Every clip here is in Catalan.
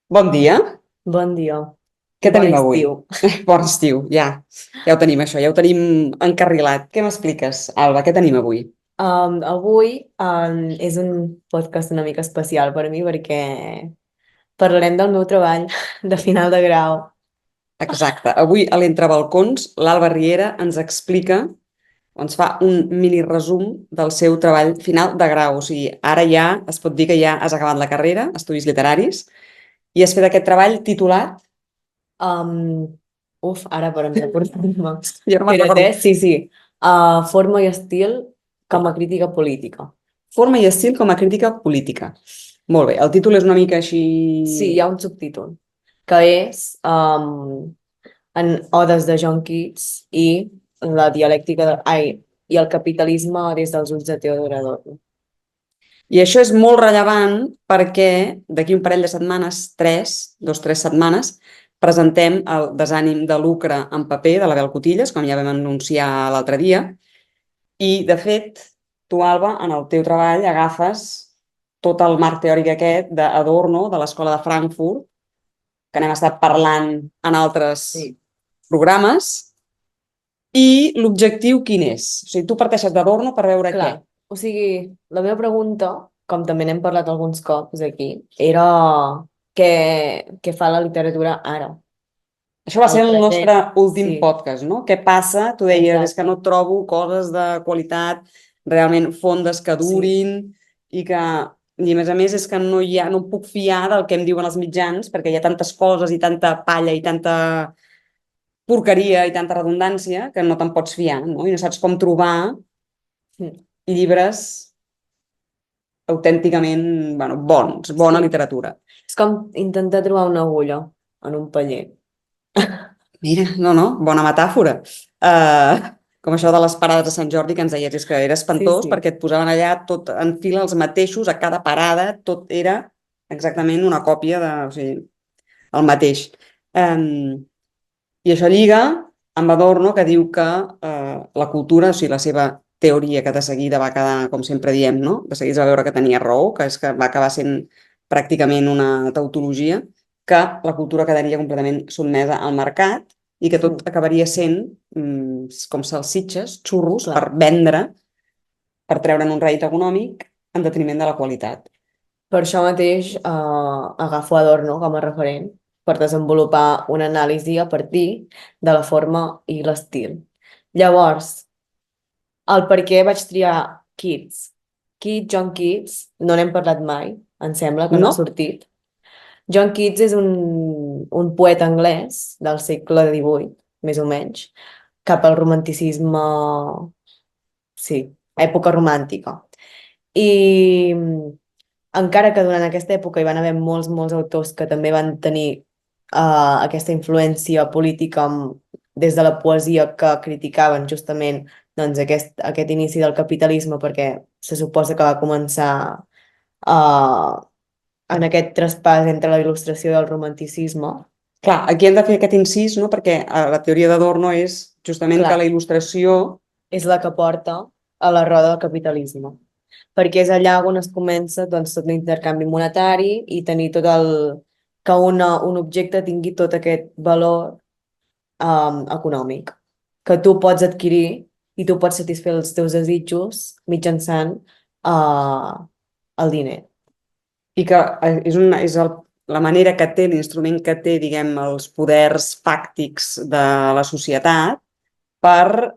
Bon dia. Bon dia. Què Bon tenim avui? estiu. Bon estiu, ja ho tenim això, ja ho tenim encarrilat. Què m'expliques, Alba? Què tenim avui? Avui és un podcast una mica especial per a mi perquè parlarem del meu treball de final de grau. Exacte. Avui a l'Entrebalcons, l'Alba Riera ens explica, o ens fa un mini resum del seu treball final de grau. O sigui, ara ja es pot dir que ja has acabat la carrera, estudis literaris, i has fet aquest treball titulat... Um, Ara per recordar-me. Jo no me'n Espera't, recordo. sí, sí. Forma i estil com a crítica política. Forma i estil com a crítica política. Molt bé, el títol és una mica així... Sí, hi ha un subtítol que és en Odes de John Keats i la dialèctica i el capitalisme des dels ulls de Theodor Adorno. I això és molt rellevant perquè d'aquí un parell de setmanes, tres setmanes, presentem el Desànim de lucre en paper de l'Abel Cotillas, com ja vam anunciar l'altre dia. I, de fet, tu, Alba, en el teu treball agafes tot el marc teòric aquest d'Adorno, de l'Escola de Frankfurt, que n'hem estat parlant en altres programes, i l'objectiu quin és? O sigui, tu parteixes d'Adorno per veure Clar, què? o sigui, la meva pregunta, com també n'hem parlat alguns cops aquí, era què, què fa la literatura ara, Això va al ser el present. nostre últim Sí, podcast, no? Què passa? Tu deies, és que exacte. no trobo coses de qualitat, realment fondes que Sí, durin i que... I a més és que no em puc fiar del que em diuen els mitjans perquè hi ha tantes coses i tanta palla i tanta porqueria i tanta redundància que no te'n pots fiar, no? I no saps com trobar sí, llibres autènticament, bueno, bons, bona sí. literatura. És com intentar trobar una agulla en un paller. Mira, no, bona metàfora. Com això de les parades de Sant Jordi que ens deies, és que era Sí, espantós sí. perquè et posaven allà tot en fila els mateixos, a cada parada, tot era exactament una còpia de, o sigui, el mateix. I això lliga amb Adorno, que diu que la cultura, o sigui, la seva teoria, que de seguida va quedar, com sempre diem, no? De seguida es va veure que tenia raó, que és que va acabar sent pràcticament una tautologia, que la cultura quedaria completament sotmesa al mercat i que tot acabaria sent com salsitxes, xurros, Clar. per vendre, per treure'n un rèdit econòmic en detriment de la qualitat. Per això mateix agafo Adorno com a referent per desenvolupar una anàlisi a partir de la forma i l'estil. Llavors, el per què vaig triar Keats. John Keats, no n'hem parlat mai, em sembla que no No? ha sortit. John Keats és un poeta anglès del segle XVIII, més o menys, cap al romanticisme, sí, època romàntica. I encara que durant aquesta època hi van haver molts autors que també van tenir aquesta influència política des de la poesia que criticaven justament doncs, aquest inici del capitalisme perquè se suposa que va començar uh, en aquest traspàs entre la il·lustració i el romanticisme. Clar, aquí hem de fer aquest incís, no? Perquè la teoria d'Adorno és justament que Clar, la il·lustració... és la que porta a la roda del capitalisme, perquè és allà on es comença doncs, tot l'intercanvi monetari i tenir tot el... que un objecte tingui tot aquest valor econòmic, que tu pots adquirir i tu pots satisfer els teus desitjos mitjançant el diner. I que és la manera que té, l'instrument que té, diguem, els poders fàctics de la societat per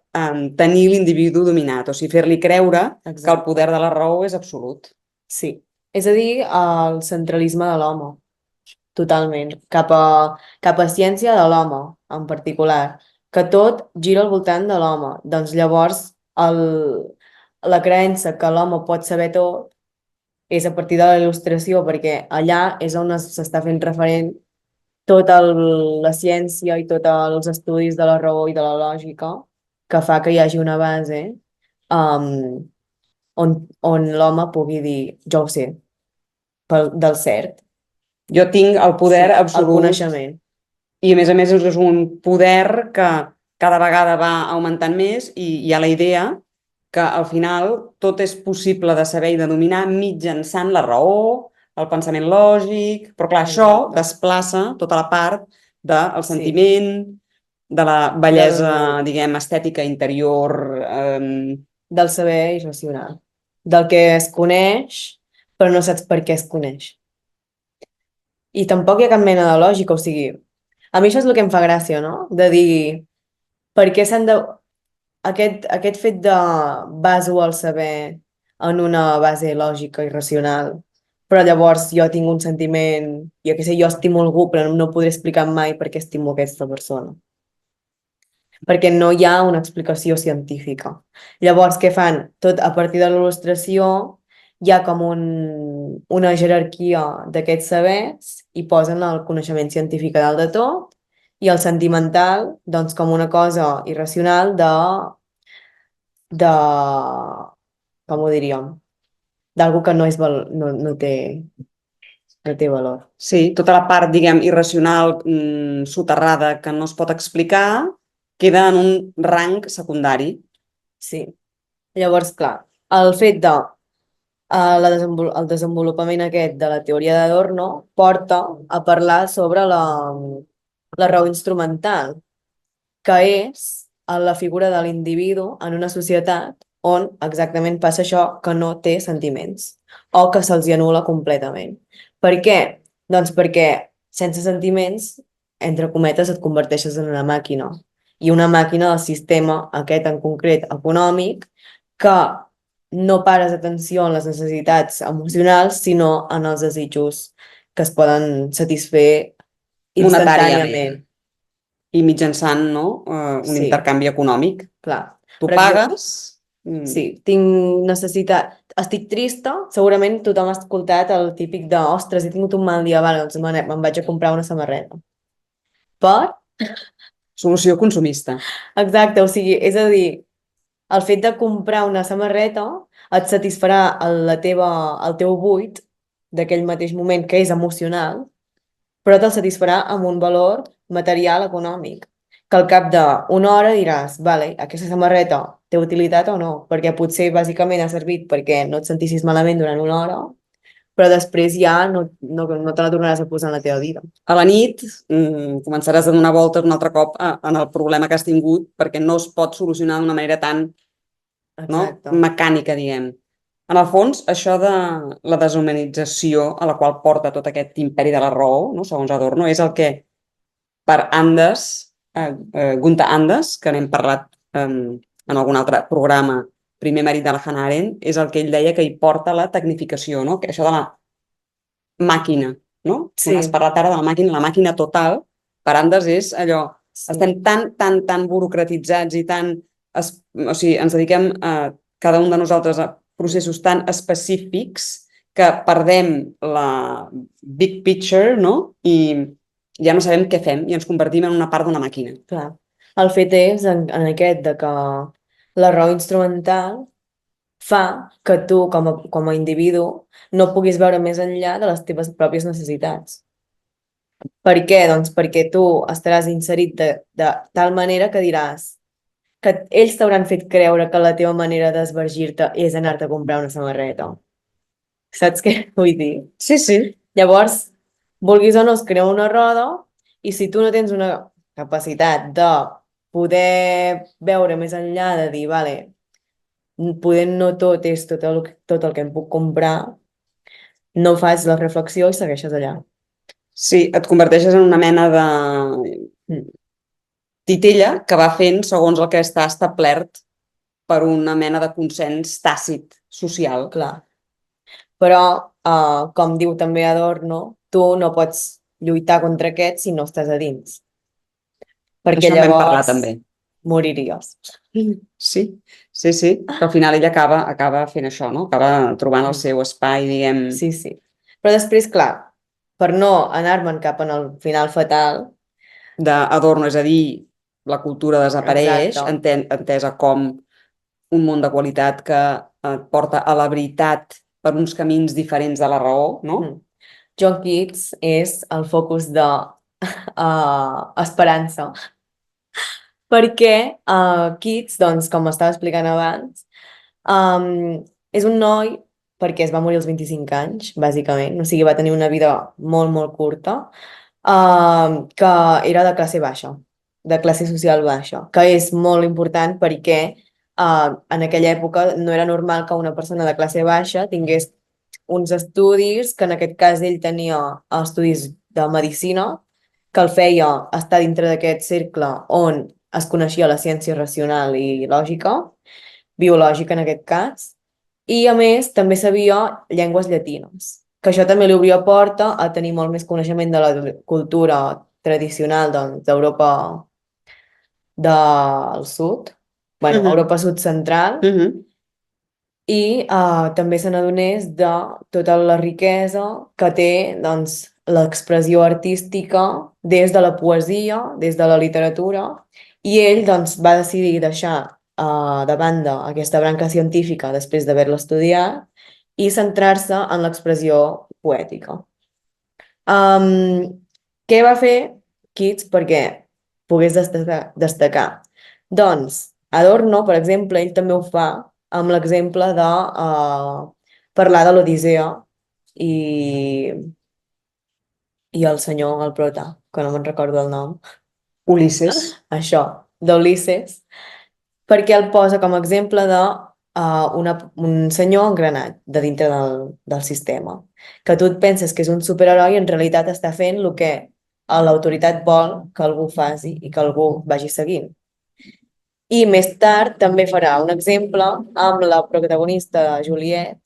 tenir l'individu dominat, o sigui, fer-li creure que el Exacte. poder de la raó és absolut. Sí. És a dir, el centralisme de l'home, totalment, cap a ciència de l'home, en particular, que tot gira al voltant de l'home. Doncs llavors, la creença que l'home pot saber tot és a partir de la il·lustració, perquè allà és on s'està fent referent tota la ciència i tots els estudis de la raó i de la lògica que fa que hi hagi una base um, on l'home pugui dir, jo ho sé, del cert. Jo tinc el poder Sí, el absolut coneixement. i, a més, és un poder que cada vegada va augmentant més i hi ha la idea que al final tot és possible de saber i de dominar mitjançant la raó, el pensament lògic, però clar, això Exacte. desplaça tota la part del Sí. sentiment, de la bellesa, Del- diguem, estètica interior, Del saber irracional. Del que es coneix, però no saps per què es coneix. I tampoc hi ha cap mena de lògica, o sigui, a mi això és el que em fa gràcia, no? De dir, per què s'han de... Aquest fet de baso el saber en una base lògica i racional, però llavors jo tinc un sentiment, jo què sé, jo estimo algú, però no podré explicar mai per què estimo aquesta persona. Perquè no hi ha una explicació científica. Llavors, què fan? Tot a partir de l'il·lustració hi ha com una jerarquia d'aquests sabers i posen el coneixement científic a dalt de tot i el sentimental, doncs, com una cosa irracional de com ho diríem, d'algú que no és no té valor. sí, tota la part, diguem, irracional, soterrada, que no es pot explicar, queda en un rang secundari. Sí. Llavors, clar, el fet de el desenvolupament aquest de la teoria d'Adorno porta a parlar sobre la raó instrumental, que és la figura de l'individu en una societat on exactament passa això, que no té sentiments o que se'ls hi anul·la completament. Per què? Doncs perquè sense sentiments, entre cometes, et converteixes en una màquina. I una màquina del sistema, aquest en concret econòmic, que no pares atenció en les necessitats emocionals, sinó en els desitjos que es poden satisfer Monetàriament instantàniament. i mitjançant, no, un Sí, intercanvi econòmic. clar. Tu Per exemple, pagues... sí, tinc necessitat, estic trista, segurament tothom ha escoltat el típic de ostres, he tingut un mal dia, vale, doncs me'n vaig a comprar una samarreta. Per? Solució consumista. Exacte, o sigui, és a dir, el fet de comprar una samarreta et satisfarà el teu buit d'aquell mateix moment que és emocional, però te'l satisfarà amb un valor material econòmic, que al cap d'una hora diràs, vale, aquesta samarreta té utilitat o no, perquè potser bàsicament ha servit perquè no et sentissis malament durant una hora, però després ja no te la tornaràs a posar en la teva vida. A la nit començaràs a donar voltes un altre cop en el problema que has tingut perquè no es pot solucionar d'una manera tan, no, Exacte. mecànica, diguem. En el fons, això de la deshumanització a la qual porta tot aquest imperi de la raó, no, segons Adorno, és el que per Andes, Gunther Andes, que n'hem parlat en algun altre programa, primer marit de la Hannah Arendt, és el que ell deia que hi porta la tecnificació, no? Que això de la màquina, no? Sí, Has parlat ara de la màquina total, per Andes és allò, sí, estem tan burocratitzats i o sigui, ens dediquem a cada un de nosaltres a processos tan específics que perdem la big picture, no? I ja no sabem què fem i ens convertim en una part d'una màquina. clar. El fet és en aquest de que la raó instrumental fa que tu, com a individu, no puguis veure més enllà de les teves pròpies necessitats. Per què? Doncs perquè tu estaràs inserit de tal manera que diràs que ells t'hauran fet creure que la teva manera d'esvergir-te és anar-te a comprar una samarreta. Saps què vull dir? Sí, sí. Llavors, vulguis o no, es crea una roda i si tu no tens una capacitat de poder veure més enllà, de dir, vale, podent no tot és tot el que em puc comprar, no fas la reflexió i segueixes allà. Sí, et converteixes en una mena de Mm. titella que va fent segons el que està establert per una mena de consens tàcit social. Clar. Però, com diu també Adorno, tu no pots lluitar contra aquest si no estàs a dins, perquè Això en vam parlar llavors també. moriries. Sí, sí, sí, però al final ell acaba fent això, no? Acaba trobant el seu espai, diguem... Sí, sí. Però després, clar, per no anar-me'n cap en el final fatal, d'Adorno, és a dir, la cultura desapareix, exacte, entesa com un món de qualitat que et porta a la veritat per uns camins diferents de la raó, no? John Keats és el focus de esperança. Perquè Keats, doncs, com estava explicant abans, és un noi perquè es va morir als 25 anys, bàsicament. O sigui, va tenir una vida molt, molt curta, que era de classe baixa, de classe social baixa, que és molt important perquè en aquella època no era normal que una persona de classe baixa tingués uns estudis, que en aquest cas ell tenia estudis de medicina, que el feia estar dintre d'aquest cercle on es coneixia la ciència racional i lògica, biològica en aquest cas, i a més també sabia llengües llatines, que això també li obria porta a tenir molt més coneixement de la cultura tradicional doncs, d'Europa del sud, bueno, Europa sud central, i també se n'adonés de tota la riquesa que té doncs, l'expressió artística des de la poesia, des de la literatura, i ell doncs, va decidir deixar de banda aquesta branca científica després d'haver-la estudiat i centrar-se en l'expressió poètica. Què va fer Keats perquè pogués destacar? Doncs Adorno, per exemple, ell també ho fa amb l'exemple de parlar de l'Odissea i, i el senyor, el prota, que no me'n recordo el nom, Ulisses. això, d'Ulisses, perquè el posa com a exemple de un senyor engranat de dintre del sistema, que tu et penses que és un superheroi i en realitat està fent el que l'autoritat vol que algú faci i que algú vagi seguint. I més tard també farà un exemple amb la protagonista de Juliet,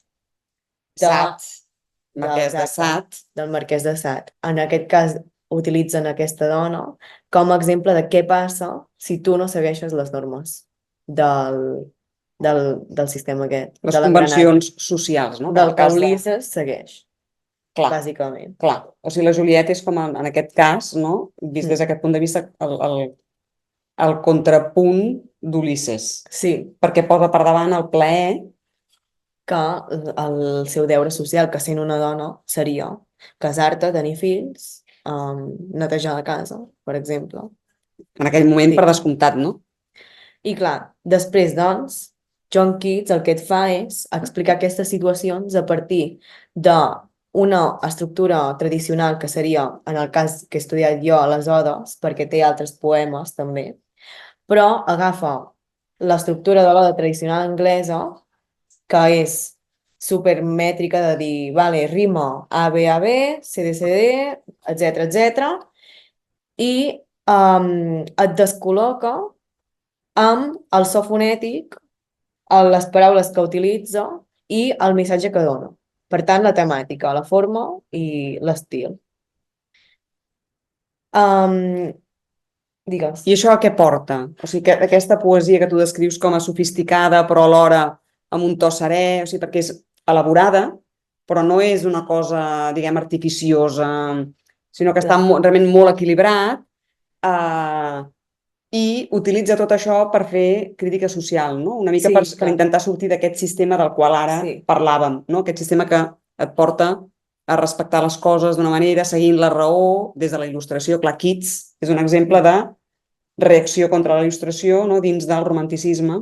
Sat, Marquès de Sat. del Marquès de Sat. En aquest cas utilitzen aquesta dona com a exemple de què passa si tu no segueixes les normes del sistema aquest. Les convencions socials, no? Del que Ulisses segueix, Clar, bàsicament. clar. O sigui, la Juliet és com, en aquest cas, no? Vist des d'aquest punt de vista, el contrapunt d'Ulisses. Sí, perquè posa per davant el plaer. que el seu deure social, que sent una dona, seria casar-te, tenir fills, netejar la casa, per exemple. En aquell moment, Sí. per descomptat, no? I clar, després, doncs, John Keats el que et fa és explicar aquestes situacions a partir d'una estructura tradicional que seria, en el cas que he estudiat jo, les odes, perquè té altres poemes també, però agafa l'estructura de l'oda tradicional anglesa, que és supermètrica de dir, vale, rima A, B, A, B, C, D, C, D, etc, i et descol·loca amb el so fonètic, les paraules que utilitza i el missatge que dona. Per tant, la temàtica, la forma i l'estil. Digues. I això a què porta? O sigui, que aquesta poesia que tu descrius com a sofisticada, però alhora amb un to serè, o sigui, perquè és elaborada, però no és una cosa, diguem, artificiosa, sinó que està realment molt equilibrat, i utilitza tot això per fer crítica social, no? Una mica per intentar sortir d'aquest sistema del qual ara parlàvem, no? Aquest sistema que et porta a respectar les coses d'una manera, seguint la raó des de la il·lustració. Clar, Keats és un exemple de reacció contra la il·lustració, no? Dins del romanticisme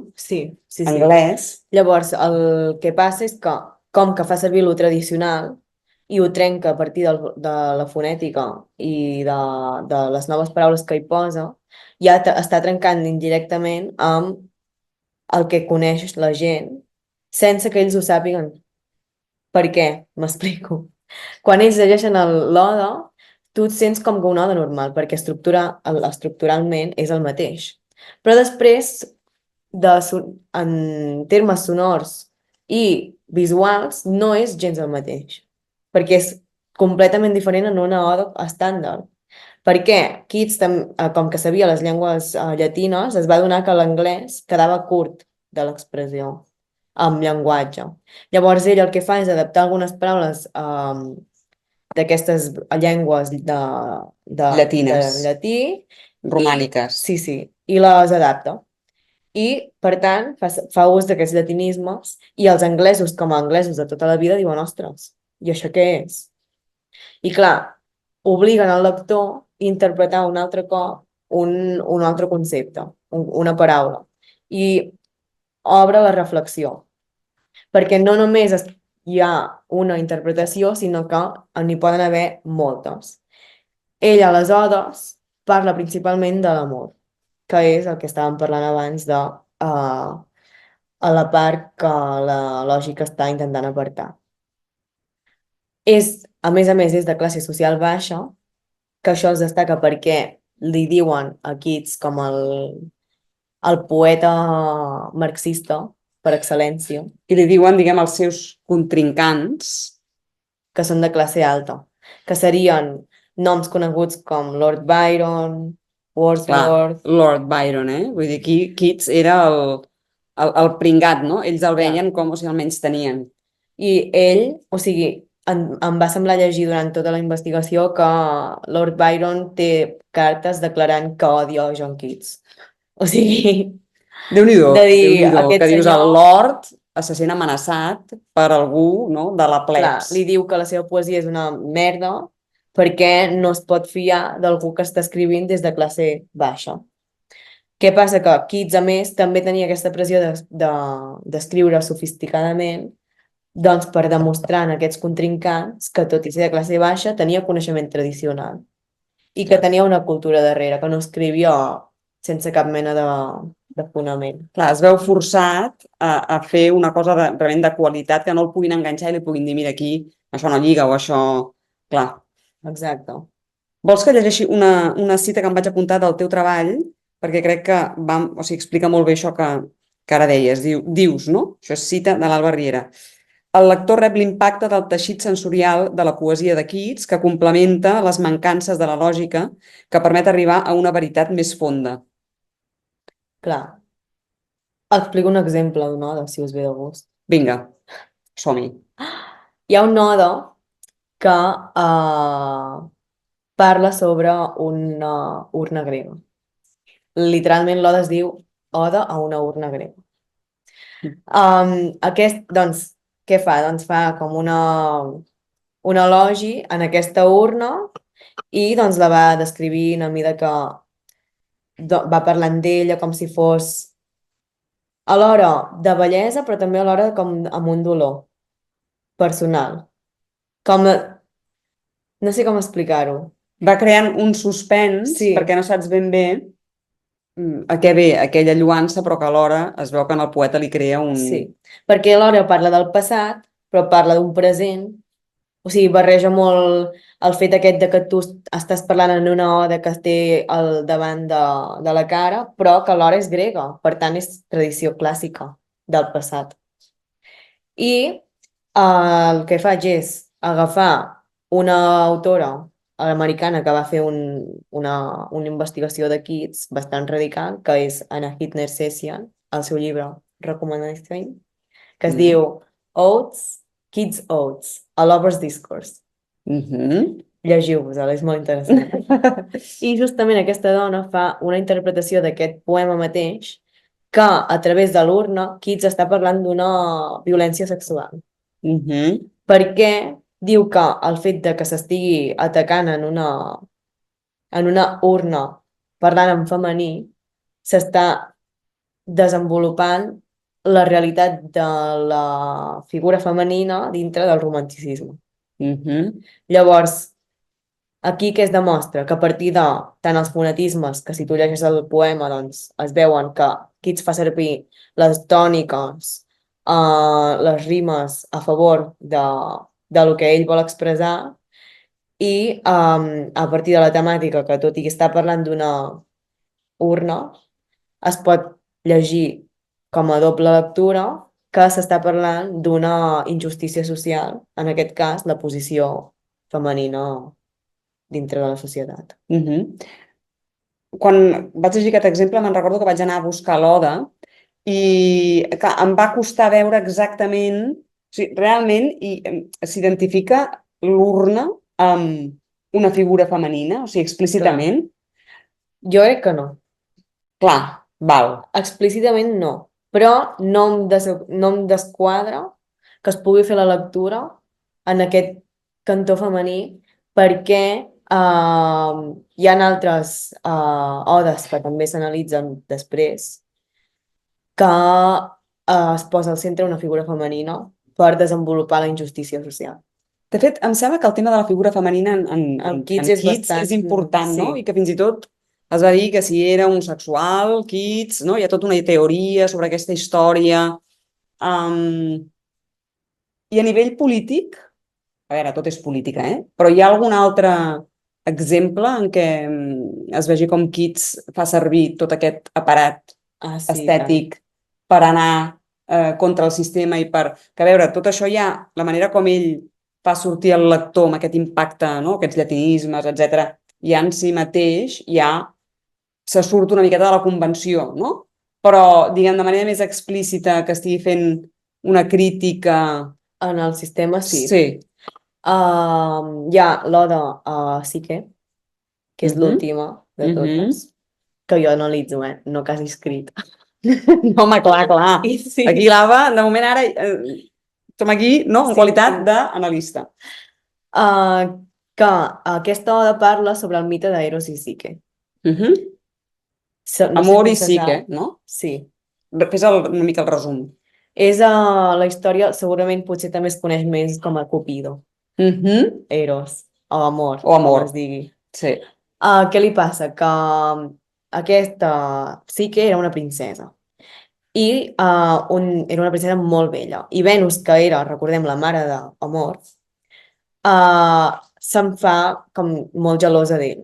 anglès. Llavors, el que passa és que, com que fa servir lo tradicional i ho trenca a partir de la fonètica i de les noves paraules que hi posa, ja està trencant indirectament amb el que coneix la gent sense que ells ho sàpiguen. Per què? M'explico. Quan ells llegeixen l'oda, tu et sents com una oda normal, perquè estructuralment és el mateix. Però després, en termes sonors i visuals, no és gens el mateix, perquè és completament diferent en una oda estàndard. Perquè Keats, com que sabia les llengües llatines, es va adonar que l'anglès quedava curt de l'expressió amb llenguatge. Llavors ell el que fa és adaptar algunes paraules d'aquestes llengües llatines, de llatí, romàniques. Sí, i les adapta. I, per tant, fa ús d'aquests latinismes i els anglesos, com a anglesos de tota la vida, diuen, ostres, i això què és? I clar, obliguen al lector a interpretar un altre cop un altre concepte, una paraula. I obre la reflexió. Perquè no només hi ha una interpretació, sinó que n'hi poden haver moltes. Ell a les odes parla principalment de l'amor, que és el que estàvem parlant abans de a la part que la lògica està intentant apartar. A més, és de classe social baixa, que això es destaca perquè li diuen a Keats com el poeta marxista per excel·lència, I li diuen, diguem, els seus contrincants, que són de classe alta, que serien noms coneguts com Lord Byron, clar, Wordsworth. Lord Byron, Vull dir, aquí Keats era el pringat, no? Ells el Clar. veien com si el menys tenien. I ell, o sigui, em va semblar llegir durant tota la investigació que Lord Byron té cartes declarant que odia John Keats. O sigui, Déu-n'hi-do, de dir, Déu-n'hi-do, aquest que dius, el senyor, Lord se sent amenaçat per algú, no?, de la clar, plebs. li diu que la seva poesia és una merda perquè no es pot fiar d'algú que està escrivint des de classe baixa. Què passa? Que Keats, a més, també tenia aquesta pressió d'escriure sofisticadament, doncs per demostrar en aquests contrincants que, tot i ser de classe baixa, tenia coneixement tradicional i que tenia una cultura darrere, que no escrivia sense cap mena de fonament. Clar, es veu forçat a fer una cosa realment de qualitat que no el puguin enganxar i li puguin dir, mira, aquí això no lliga o això... Clar. Exacte. Vols que llegeixi una cita que em vaig apuntar del teu treball? Perquè crec que o sigui, explica molt bé això que ara deies. Dius, no? Això és cita de l'Alba Riera. El lector rep l'impacte del teixit sensorial de la poesia de Keats, que complementa les mancances de la lògica, que permet arribar a una veritat més fonda. Clar. Explico un exemple d'un ode, si us ve de gust. Vinga, som-hi. Hi ha un ode que parla sobre una urna grega. Literalment l'ode es diu Ode a una urna grega. Doncs, què fa? Doncs fa com un elogi en aquesta urna i doncs la va descrivint a mesura que va parlant d'ella com si fos alhora de bellesa, però també alhora com amb un dolor personal. Com, no sé com explicar-ho. Va creant un suspens, Sí. perquè no saps ben bé a què ve aquella lluança, però que alhora es veu que en el poeta li crea un... Sí, perquè alhora parla del passat, però parla d'un present. O sigui, barreja molt el fet aquest de que tu estàs parlant en una oda que té al davant de la cara, però que alhora és grega, per tant és tradició clàssica del passat. I el que faig és agafar una autora americana que va fer una investigació de Keats bastant radical, que és Anna Hitner Sessian, el seu llibre Recommendation, que es diu Odes, Keats Odes, A Lover's Discourse. Llegiu-vos-la, és molt interessant. I justament aquesta dona fa una interpretació d'aquest poema mateix que a través de l'urna Keats està parlant d'una violència sexual. Perquè diu que el fet de que s'estigui atacant en una urna parlant en femení s'està desenvolupant la realitat de la figura femenina dintre del romanticisme. Llavors, aquí què es demostra? Que a partir de tant els fonetismes, que si tu llegeixes el poema doncs es veuen que Keats fa servir les tòniques, les rimes a favor de lo que ell vol expressar, i a partir de la temàtica, que tot i que està parlant d'una urna, es pot llegir com a doble lectura que s'està parlant d'una injustícia social, en aquest cas la posició femenina dintre de la societat. Quan vaig llegir aquest exemple me'n recordo que vaig anar a buscar l'Oda i clar, em va costar veure exactament, o sigui, realment s'identifica l'urna amb una figura femenina, o sigui, explícitament. Jo crec que no. Clar, val. Explícitament no, però no em desquadra que es pugui fer la lectura en aquest cantó femení perquè hi ha altres odes que també s'analitzen després que es posa al centre una figura femenina per desenvolupar la injustícia social. De fet, em sembla que el tema de la figura femenina en Keats és bastant... és important, no? sí. I que fins i tot es va dir que si era homosexual, Keats, no? Hi ha tota una teoria sobre aquesta història. I a nivell polític, a veure, tot és política, però hi ha algun altre exemple en què es vegi com Keats fa servir tot aquest aparat Sí, estètic per anar contra el sistema i per... Que a veure, tot això ja, la manera com ell fa sortir el lector amb aquest impacte, no? Aquests llatinismes, etc. ja en si mateix ja se surt una miqueta de la convenció, no? Però, diguem, de manera més explícita, que estigui fent una crítica... En el sistema, sí. Sí. Hi ha l'Oda a Psique, que és l'última de totes, que jo analitzo, no quasi escrit. No, home, clar. I sí. Aquí l'Ava, de moment ara, som aquí, no?, en qualitat d'analista. Que aquesta Oda parla sobre el mite d'Eros i Psique. No Amor sé i Psique, no? Sí. Fes una mica el resum. És la història, segurament potser també es coneix més com a Cupido. Eros, o amor, o amor, com es digui. Sí. Què li passa? Que aquesta Psique era una princesa. I era una princesa molt bella. I Venus, que era, recordem, la mare d'Amor, se'n fa com molt gelosa d'ell.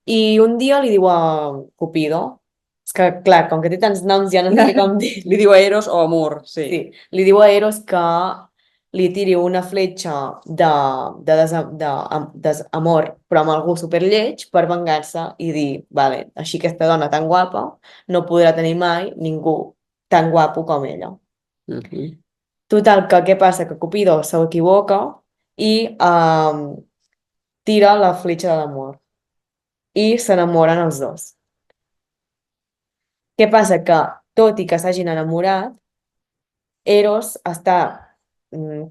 I un dia li diu a Cupido, és que, clar, com que té tants noms ja no sé com dir. Li diu a Eros o Amor, sí. Sí, li diu a Eros que li tiri una fletxa d'amor, però amb algú superlleig, per vengar-se i dir, vale, així aquesta dona tan guapa no podrà tenir mai ningú tan guapo com ella. Total, que què passa? Que Cupido s'equivoca i tira la fletxa de l'amor i s'enamoren els dos. Què passa? Que tot i que s'hagin enamorat, Eros està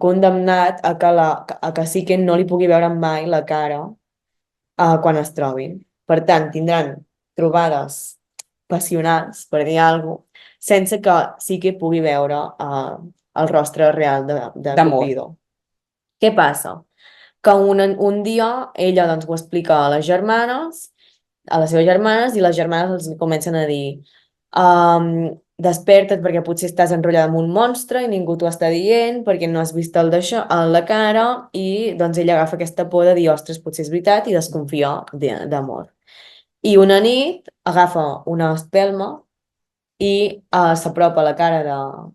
condemnat a que Psique no li pugui veure mai la cara quan es trobin. Per tant, tindran trobades passionals, per dir alguna cosa, sense que Psique pugui veure el rostre real de Cupido. Què passa? Que un dia ella doncs, ho explica a les seves germanes, i les germanes els comencen a dir desperta't perquè potser estàs enrotllada amb un monstre i ningú t'ho està dient perquè no has vist la cara, i doncs ella agafa aquesta por de dir, ostres, potser és veritat, i desconfia d'Amor. I una nit agafa una espelma i s'apropa a la cara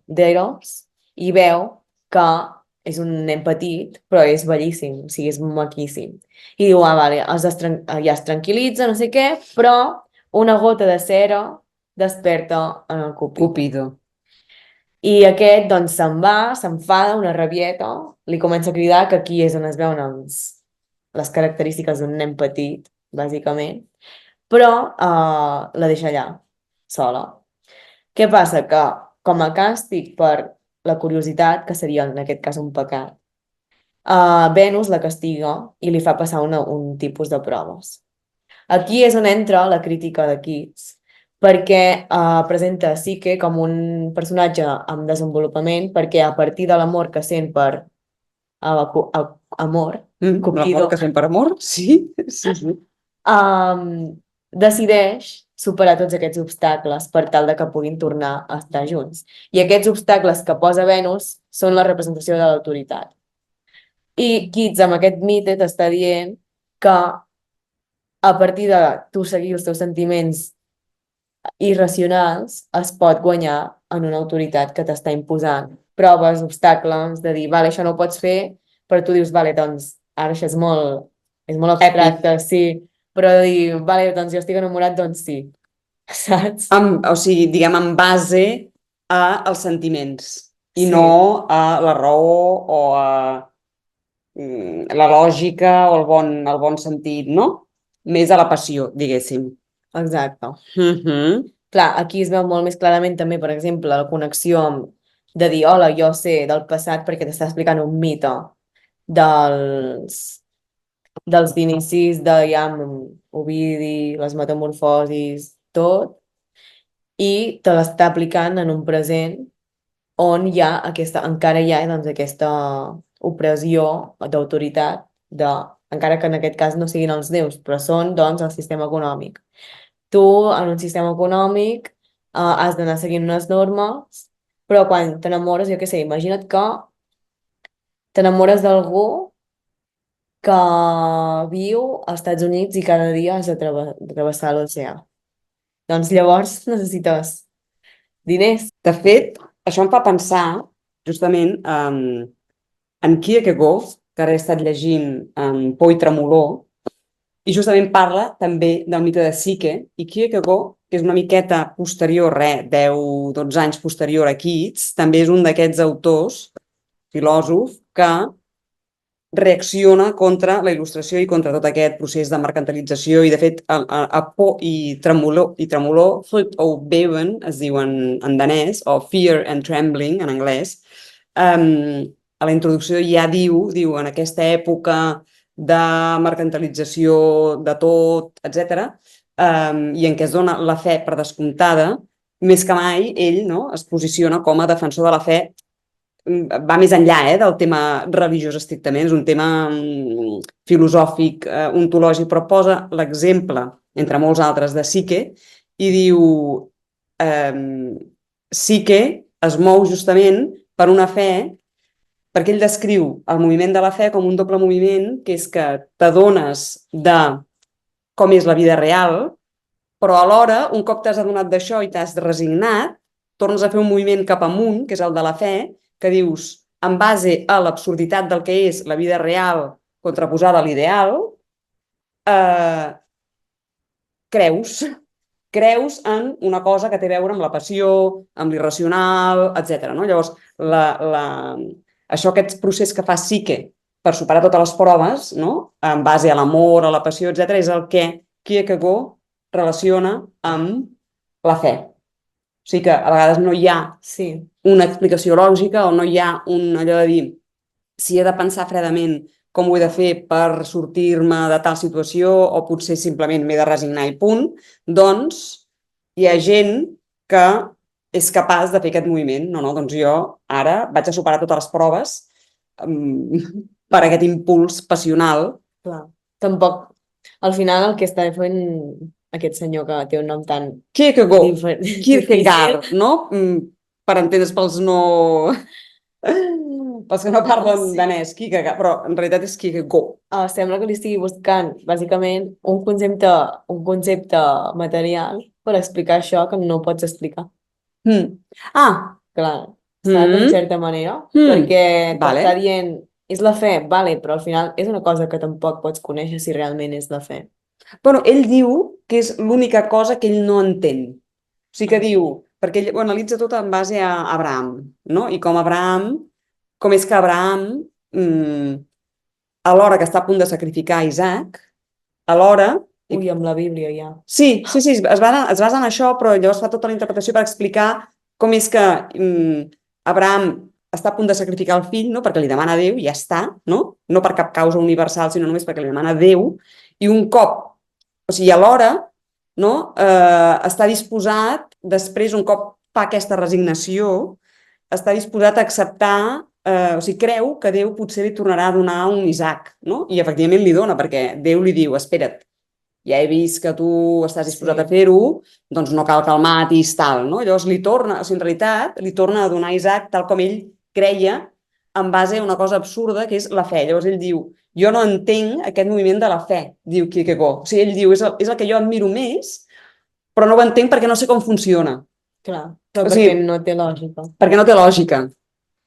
d'Eros i veu que és un nen petit, però és bellíssim, o sigui, és maquíssim. I diu, vale, ja es tranquil·litza, no sé què, però una gota de cera desperta en el Cupido. I aquest, doncs, se'n va, s'enfada, una rabieta, li comença a cridar, que aquí és on es veuen les característiques d'un nen petit, bàsicament, però la deixa allà, sola. Què passa? Que, com a càstig per la curiositat, que seria en aquest cas un pecat, Venus la castiga i li fa passar un tipus de proves. Aquí és on entra la crítica de Keats, perquè presenta Psique com un personatge amb desenvolupament, perquè a partir de l'amor que sent per Amor, Cupido, que sent per Amor, sí. Decideix superar tots aquests obstacles per tal de que puguin tornar a estar junts. I aquests obstacles que posa Venus són la representació de l'autoritat. I Keats, amb aquest mite, t'està dient que a partir de tu seguir els teus sentiments irracionals es pot guanyar en una autoritat que t'està imposant proves, obstacles, de dir, vale, això no ho pots fer, però tu dius, vale, doncs, ara això és molt abstracte, sí, però de dir, vale, doncs jo estic enamorat, doncs sí, saps? O sigui, diguem, en base als sentiments i Sí. no a la raó o a la lògica o el bon sentit, no? Més a la passió, diguéssim. Exacte. Clar, aquí es veu molt més clarament també, per exemple, la connexió de dir, hola, jo sé del passat perquè t'està explicant un mite dels inicis de Ovidi, les metamorfosis, tot, i te l'està aplicant en un present on hi ha encara hi ha doncs, aquesta opressió d'autoritat, encara que en aquest cas no siguin els déus, però són doncs el sistema econòmic. Tu, en un sistema econòmic, has d'anar seguint unes normes, però quan t'enamores, jo què sé, imagina't que t'enamores d'algú que viu als Estats Units i cada dia has de travessar l'oceà. Doncs llavors necessites diners. De fet, això em fa pensar justament en Kierkegaard, que ara he estat llegint en Por i Tremolor, i justament parla també del mite de Psique, i Kierkegaard, que és una miqueta posterior, 10-12 anys posterior a Keats, també és un d'aquests autors, filòsof, que reacciona contra la il·lustració i contra tot aquest procés de mercantilització i de fet a Por i Tremolor, Frygt og Bæven es diu en danès o Fear and Trembling en anglès, a la introducció ja diu en aquesta època de mercantilització de tot, etc., i en què es dona la fe per descomptada, més que mai ell es posiciona com a defensor de la fe, va més enllà del tema religiós estrictament, és un tema filosòfic, ontològic, però posa l'exemple, entre molts altres, de Psique i diu Psique es mou justament per una fe, perquè ell descriu el moviment de la fe com un doble moviment, que és que t'adones de com és la vida real, però alhora, un cop t'has adonat d'això i t'has resignat, tornes a fer un moviment cap amunt, que és el de la fe, que dius, en base a l'absurditat del que és la vida real contraposada a l'ideal, creus en una cosa que té a veure amb la passió, amb l'irracional, etc. No? Llavors, aquest procés que fa Psique per superar totes les proves, en base a l'amor, a la passió, etc., és el que Kierkegaard relaciona amb la fe. O sigui que a vegades no hi ha una explicació lògica o no hi ha allò de dir si he de pensar fredament com ho he de fer per sortir-me de tal situació o potser simplement m'he de resignar i punt, doncs hi ha gent que és capaç de fer aquest moviment. No, doncs jo ara vaig a superar totes les proves per aquest impuls passional. Clar. Tampoc, al final el que està fent aquest senyor que té un nom tan Kierkegaard, no? Per entendre's pels que no parlen danès, Kierkegaard, però en realitat és Kierkegaard. Sembla que li estigui buscant, bàsicament, un concepte material per explicar això que no pots explicar. Clar, saps, en certa manera, perquè t'està dient, és la fe, vale, però al final és una cosa que tampoc pots conèixer si realment és la fe. Bueno, ell diu que és l'única cosa que ell no entén. O sigui que diu, perquè ell ho analitza tot en base a Abraham, no? I com és que Abraham, a l'hora que està a punt de sacrificar Isaac, alhora... Ui, amb la Bíblia ja. Sí, es basa en això, però llavors fa tota la interpretació per explicar com és que Abraham està a punt de sacrificar el fill, no? Perquè li demana a Déu i ja està, no? No per cap causa universal, sinó només perquè li demana a Déu, i un cop, o sigui, alhora, no? Està disposat, després, un cop fa aquesta resignació, està disposat a acceptar, o sigui, creu que Déu potser li tornarà a donar un Isaac, no? I efectivament li dona, perquè Déu li diu, espera't, ja he vist que tu estàs disposat a fer-ho, doncs no cal que el matis, tal, no? Llavors li torna, o sigui, en realitat, li torna a donar Isaac tal com ell creia en base a una cosa absurda, que és la fe. Llavors ell diu, jo no entenc aquest moviment de la fe, diu Kierkegaard. O sigui, ell diu, és el que jo admiro més, però no ho entenc perquè no sé com funciona. Clar, però perquè no té lògica. Perquè no té lògica.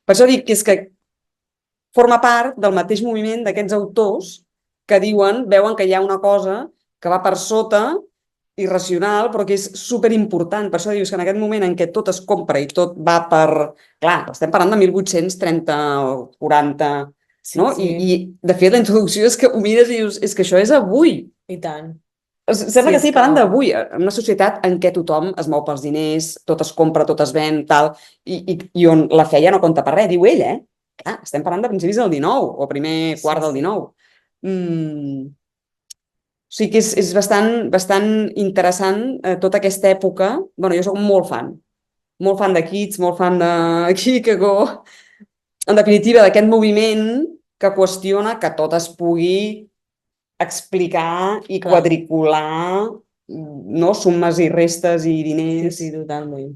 Per això dic que és que forma part del mateix moviment d'aquests autors que veuen que hi ha una cosa que va per sota, irracional, però que és superimportant. Per això dius que en aquest moment en què tot es compra i tot va per... Clar, estem parlant de 1830 o 40, no? Sí. I de fet la introducció és que ho mires i dius, és que això és avui. I tant. Sembla que estigui parlant d'avui, en una societat en què tothom es mou pels diners, tot es compra, tot es ven, tal, i on la fe ja no compta per res, diu ell, Clar, estem parlant de principis del 19, o primer quart del 19. O sigui que és bastant interessant tota aquesta època. Bueno, jo soc molt fan molt fan de Kids, molt fan de Chicago, en definitiva, d'aquest moviment que qüestiona que tot es pugui explicar i Clar. quadricular, no? Sumes i restes i Sí, diners. sí, totalment.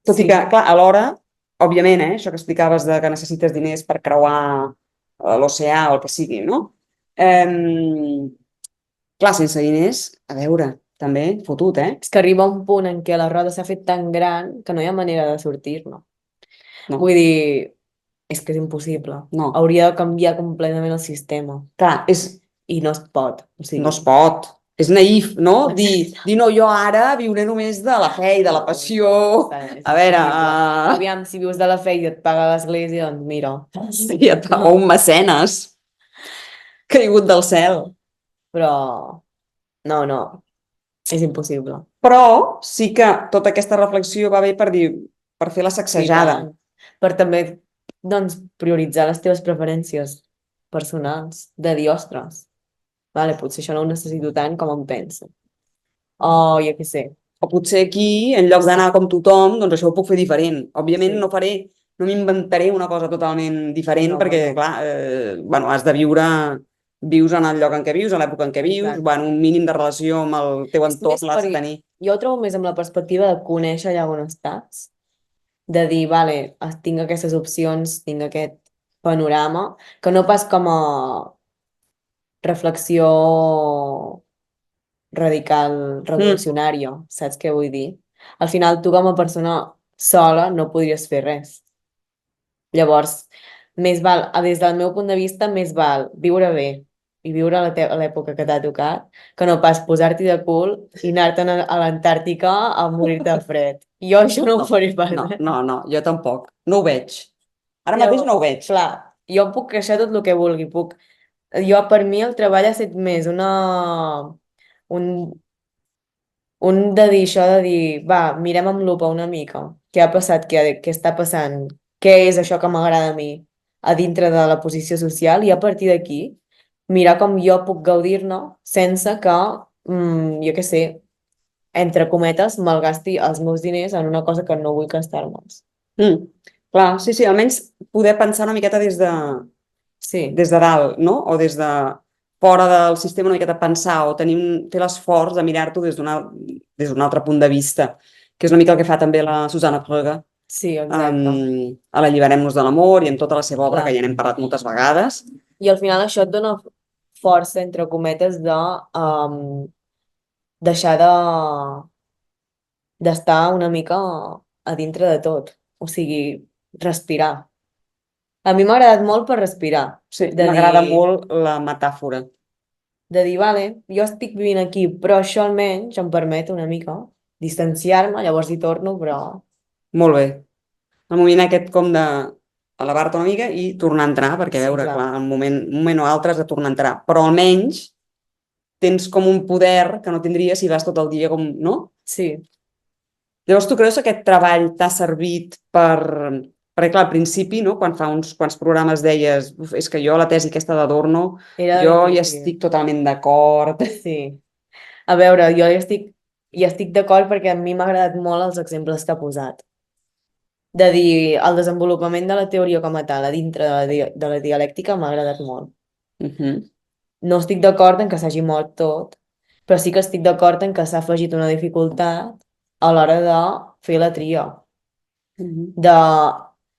Tot i Sí. que, clar, alhora, òbviament, això que explicaves de que necessites diners per creuar l'oceà o el que sigui, no? Clar, sense diners, a veure, també fotut, És que arriba un punt en què la roda s'ha fet tan gran que no hi ha manera de sortir-ne. No, Vull dir, és que és impossible. no. Hauria de canviar completament el sistema. Clar, I no es pot. O no sigui, es pot. És naïf, no? Exacte. Dir, no, jo ara viuré només de la fe i de la passió. és A veure, impossible. Aviam, si vius de la fe i et paga l'església, doncs mira. sí, o un mecenes caigut del cel. Però no, no, és impossible. Però sí que tota aquesta reflexió va bé per dir, per fer la I sacsejada. tant. Per també, doncs, prioritzar les teves preferències personals, de dir, ostres, vale, potser això no ho necessito tant com em penso. O jo què sé. O potser aquí, en lloc d'anar com tothom, doncs això ho puc fer diferent. Òbviament Sí. no m'inventaré una cosa totalment diferent No, perquè, no. clar, bueno, has de vius en el lloc en què vius, a l'època en què vius, Exacte. bueno, un mínim de relació amb el teu És entorn més l'has per... de tenir. Jo ho trobo més amb la perspectiva de conèixer allà on estàs, de dir, vale, tinc aquestes opcions, tinc aquest panorama, que no pas com a reflexió radical, revolucionària, saps què vull dir? Al final, tu com a persona sola no podries fer res. Llavors, més val, des del meu punt de vista, més val viure bé i viure a l'època que t'ha tocat, que no pas posar-t'hi de cul i anar-te'n a l'Antàrtica a morir-te de fred. Jo això no ho faré pas. No, jo tampoc. No ho veig. Ara mateix no ho veig. Clar, jo puc queixar tot el que vulgui, Jo, per mi, el treball ha estat més un, un de dir això, de dir, va, mirem amb lupa una mica què ha passat, què està passant, què és això que m'agrada a mi a dintre de la posició social i a partir d'aquí mirar com jo puc gaudir-ne sense que, jo què sé, entre cometes, malgasti els meus diners en una cosa que no vull gastar-me'ls. Clar, sí, almenys poder pensar una miqueta Sí, des de dalt, no? O des de fora del sistema una miqueta pensar o fer l'esforç de mirar-t'ho des d'un altre punt de vista, que és una mica el que fa també la Susana Kröger sí, exacte. a l'Alliberem-nos de l'amor i en tota la seva obra, Clar. que ja n'hem parlat moltes vegades. I al final això et dona força, entre cometes, de deixar d'estar una mica a dintre de tot. O sigui, respirar. A mi m'ha agradat molt per respirar. Sí, De m'agrada dir- molt la metàfora. De dir, vale, jo estic vivint aquí, però això almenys em permet una mica distanciar-me, llavors hi torno, però... Molt bé. El moment aquest com de elevar-te una mica i tornar a entrar, perquè a Sí, veure, clar. clar, un moment o altre has de tornar a entrar, però almenys tens com un poder que no tindries si vas tot el dia com, no? Sí, Llavors, tu creus que aquest treball t'ha servit perquè, clar, al principi, no, quan fa uns quants programes deies és que jo la tesi aquesta d'Adorno, era jo hi difícil. estic totalment d'acord. Sí. A veure, jo hi estic d'acord perquè a mi m'ha agradat molt els exemples que ha posat. De dir, el desenvolupament de la teoria com a tal, a dintre de la dialèctica, m'ha agradat molt. No estic d'acord en que s'hagi mort tot, però sí que estic d'acord en que s'ha afegit una dificultat a l'hora de fer la tria. De...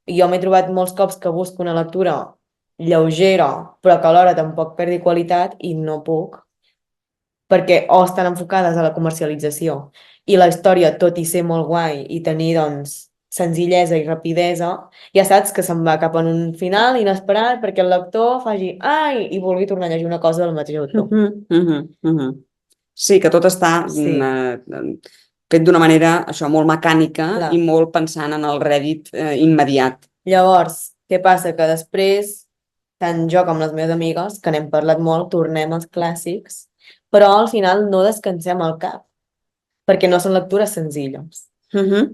Jo m'he trobat molts cops que busco una lectura lleugera, però que alhora tampoc perdi qualitat i no puc, perquè o estan enfocades a la comercialització i la història, tot i ser molt guai i tenir, doncs, senzillesa i rapidesa, ja saps que se'n va cap en un final inesperat perquè el lector faci ai i vulgui tornar a llegir una cosa del mateix autor. Sí, que tot està Sí. fet d'una manera, això, molt mecànica Clar. i molt pensant en el rèdit immediat. Llavors, què passa? Que després, tant jo com les meves amigues, que n'hem parlat molt, tornem als clàssics, però al final no descansem el cap, perquè no són lectures senzilles.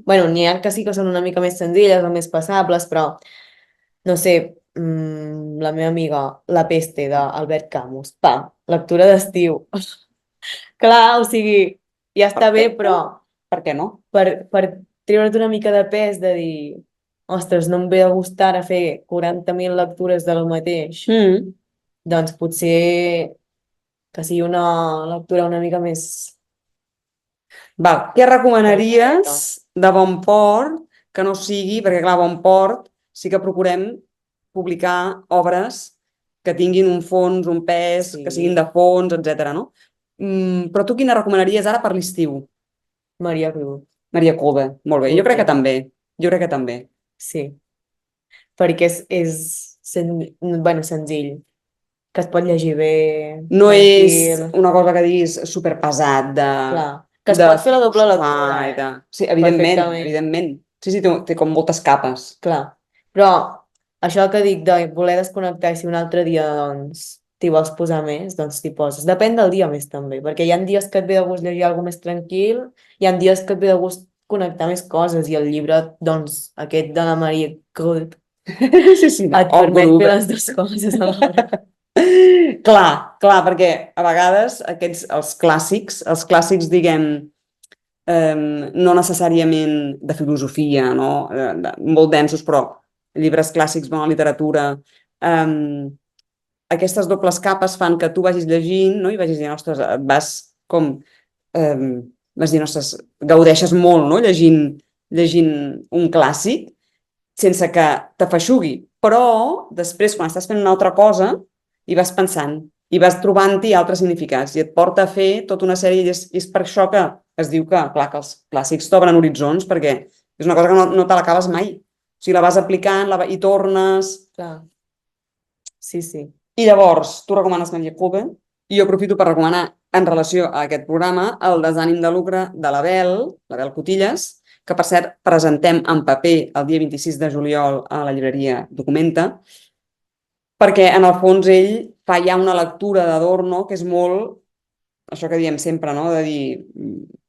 Bueno, n'hi ha que sí que són una mica més senzilles o més passables, però, no sé, la meva amiga, La peste, d'Albert Camus, pam, lectura d'estiu. Clar, o sigui, ja està bé, però Per què no? per treure't una mica de pes de dir, ostres, no em ve de gust ara fer 40.000 lectures del mateix, doncs potser que sigui una lectura una mica més... Val. Què recomanaries de bon port que no sigui, perquè clar, a bon port sí que procurem publicar obres que tinguin un fons, un pes, Sí. que siguin de fons, etc. no? Però tu quina recomanaries ara per l'estiu? Maria Cruz, Maria Cove, molt bé. Jo crec que també. Jo crec que també. sí, perquè bueno, senzill, que es pot llegir bé, No és tranquil, una cosa que diguis superpesat clar, que es de pot fer la doble lectura, filosofar i de... Sí, evidentment, perfectament. evidentment. Sí, sí, té com moltes capes. Clar, però això que dic de voler desconnectar i si un altre dia doncs t'hi vols posar més, doncs t'hi poses. Depèn del dia més també, perquè hi ha dies que et ve de gust llegir alguna més tranquil, hi ha dies que et ve de gust connectar més coses i el llibre, doncs, aquest de la Maria Cruz Sí, sí, et permet fer les dues coses alhora. Clar, perquè a vegades els clàssics, diguem, no necessàriament de filosofia, no? Molt densos, però llibres clàssics, bona literatura, aquestes dobles capes fan que tu vagis llegint, no? I vagis dient, ostres, vas com... vas dient, ostres, gaudeixes molt, no? Llegint un clàssic, sense que t'afeixugui. Però després, quan estàs fent una altra cosa, hi vas pensant, i vas trobant-hi altres significats, i et porta a fer tota una sèrie, i és per això que es diu que, clar, que els clàssics t'obren horitzons, perquè és una cosa que no te l'acabes mai. O sigui, la vas aplicant i tornes... Clar. Sí, sí. I llavors, tu recomanes Maria Cove, i jo aprofito per recomanar, en relació a aquest programa, el Desànim de lucre de l'Abel Cotillas, que per cert presentem en paper el dia 26 de juliol a la llibreria Documenta, perquè en el fons ell fa ja una lectura d'Adorno que és molt, això que diem sempre, no? De dir,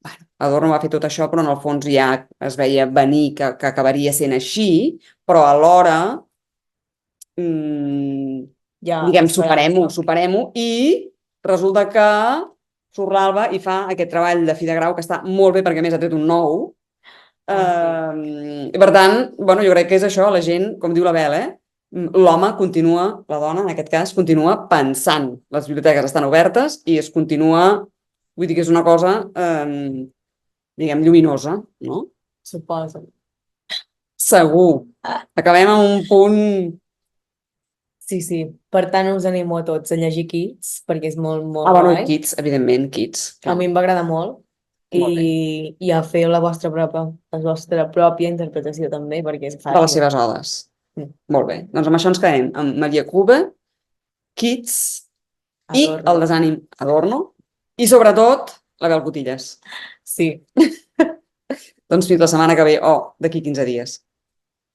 bueno, Adorno va fer tot això, però en el fons ja es veia venir que acabaria sent així, però alhora diguem, superem-ho, i resulta que surt l'Alba i fa aquest treball de fi de grau que està molt bé perquè a més ha tret un nou. I per tant, bueno, jo crec que és això, la gent, com diu la Bel, l'home continua, la dona en aquest cas, continua pensant. Les biblioteques estan obertes i es continua, vull dir que és una cosa, diguem, lluminosa, no? Suposo. Segur. Acabem amb un punt... Sí, sí. Per tant, us animo a tots a llegir Kids, perquè és molt, molt bueno, guai. Kids, evidentment, Kids. A mi em va agradar molt. Molt bé. I a fer la vostra pròpia interpretació també, perquè és fàcil. De les seves odes. Molt bé. Doncs amb això ens quedem amb Maria Cube, Kids i Adorno. el Desànim Adorno i sobretot la Bel Cotillas. Sí. Doncs fins la setmana que ve o d'aquí 15 dies.